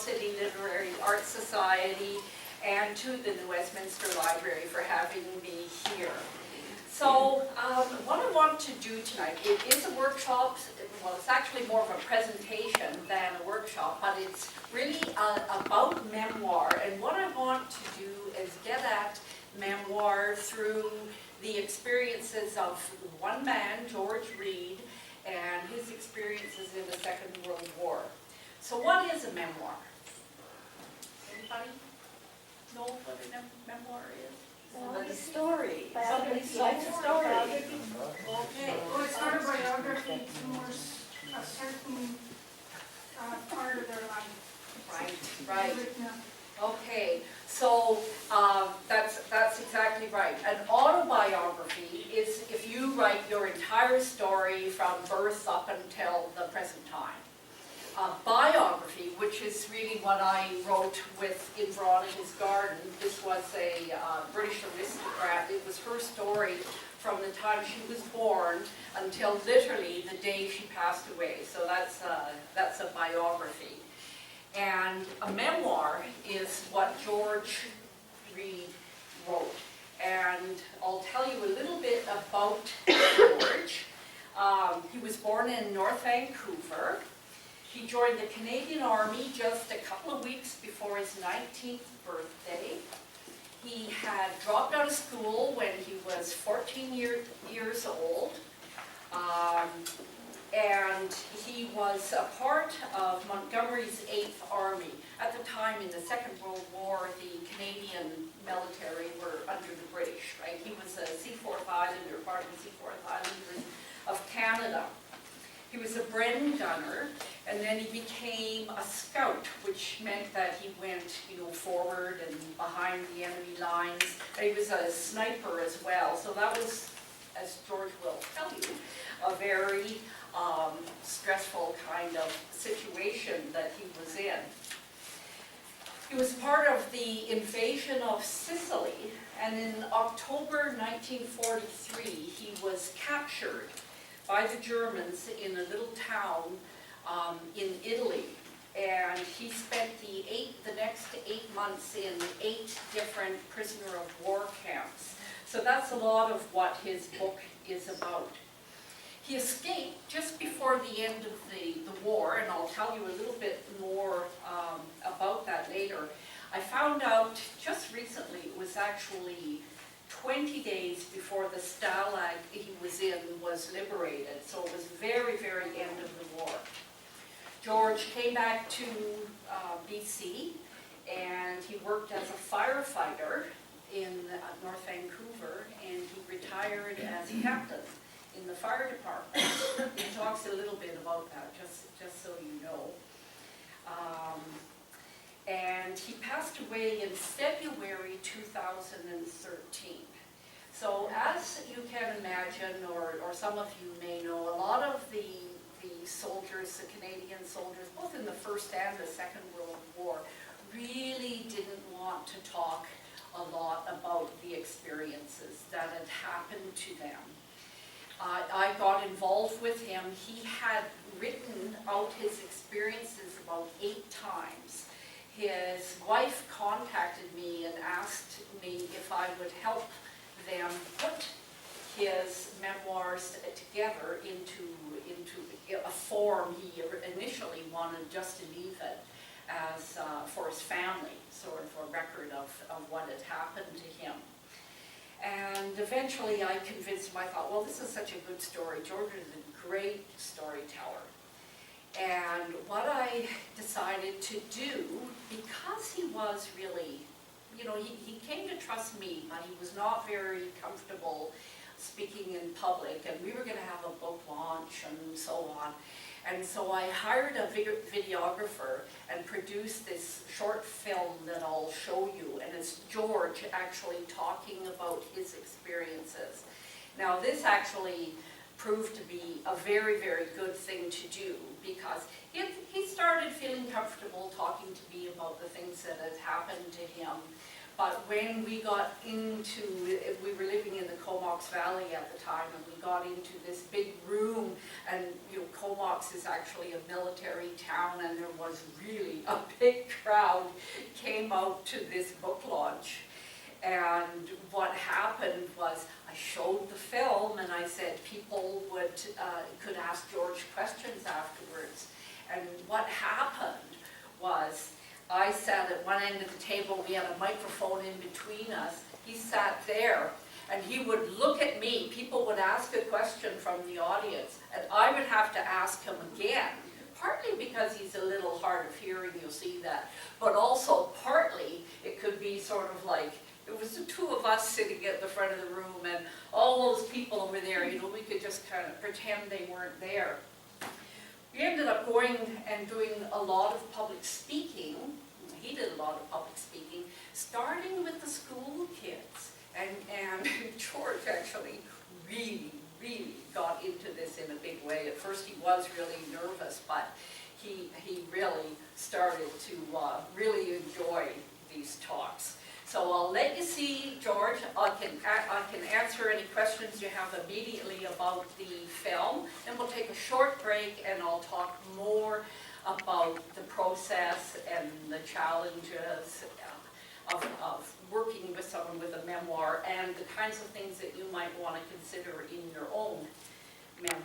City Literary Arts Society, and to the New Westminster Library for having me here. So what I want to do tonight, it is a workshop. Well, it's actually more of a presentation than a workshop, but it's really about memoir. And what I want to do is get at memoir through the experiences of one man, George Reed, and his experiences in the Second World War. So what is a memoir? Anybody know what a memoir is? Somebody's story. Somebody's life story. Okay. Well, it's not a biography, it's more a certain part of their life. Right. Written up. Okay, so that's exactly right. An autobiography is if you write your entire story from birth up until the present time. Biography, which is really what I wrote with In Veronica's Garden. This was a British aristocrat. It was her story from the time she was born until literally the day she passed away. So that's a biography. And a memoir is what George Reed wrote. And I'll tell you a little bit about George. He was born in North Vancouver. He joined the Canadian Army just a couple of weeks before his 19th birthday. He had dropped out of school when he was 14 years old. And he was a part of Montgomery's 8th Army. At the time in the Second World War, the Canadian military were under the British, right? He was a Seaforth Islander, part of the Seaforth Islanders of Canada. He was a Bren gunner, and then he became a scout, which meant that he went, forward and behind the enemy lines. And he was a sniper as well, so that was, as George will tell you, a very stressful kind of situation that he was in. He was part of the invasion of Sicily, and in October 1943, he was captured by the Germans in a little town in Italy. And he spent the next 8 months in 8 different prisoner of war camps. So that's a lot of what his book is about. He escaped just before the end of the war, and I'll tell you a little bit more about that later. I found out just recently, it was actually 20 days before the stalag he was in was liberated, so it was very, very end of the war. George came back to BC, and he worked as a firefighter in North Vancouver, and he retired as captain in the fire department. He talks a little bit about that, just so you know. And he passed away in February 2013. So as you can imagine, or some of you may know, a lot of the soldiers, the Canadian soldiers, both in the First and the Second World War, really didn't want to talk a lot about the experiences that had happened to them. I got involved with him. He had written out his experiences about 8 times. His wife contacted me and asked me if I would help them put his memoirs together into a form. He initially wanted just to leave it as for his family, sort of a record of what had happened to him. And eventually I convinced him. I thought, well, this is such a good story. George is a great storyteller. And what I decided to do, because he was really, he came to trust me, but he was not very comfortable speaking in public, and we were going to have a book launch and so on. And so I hired a videographer and produced this short film that I'll show you, and it's George actually talking about his experiences. Now this actually proved to be a very, very good thing to do, because he started feeling comfortable talking to me about the things that had happened to him. But when we got into, we were living in the Comox Valley at the time, and we got into this big room, and Comox is actually a military town, and there was really a big crowd came out to this book launch. And what happened was I showed the film, and I said people could ask George questions afterwards. And what happened was I sat at one end of the table, we had a microphone in between us. He sat there, and he would look at me. People would ask a question from the audience, and I would have to ask him again, partly because he's a little hard of hearing, you'll see that, but also partly it could be sort of like, it was the two of us sitting at the front of the room, and all those people over there, we could just kind of pretend they weren't there. We ended up going and doing a lot of public speaking. He did a lot of public speaking, starting with the school kids. And George actually really got into this in a big way. At first he was really nervous, but he really started to really enjoy these talks. So I'll let you see George. I can answer any questions you have immediately about the film, and we'll take a short break, and I'll talk more about the process and the challenges of working with someone with a memoir, and the kinds of things that you might want to consider in your own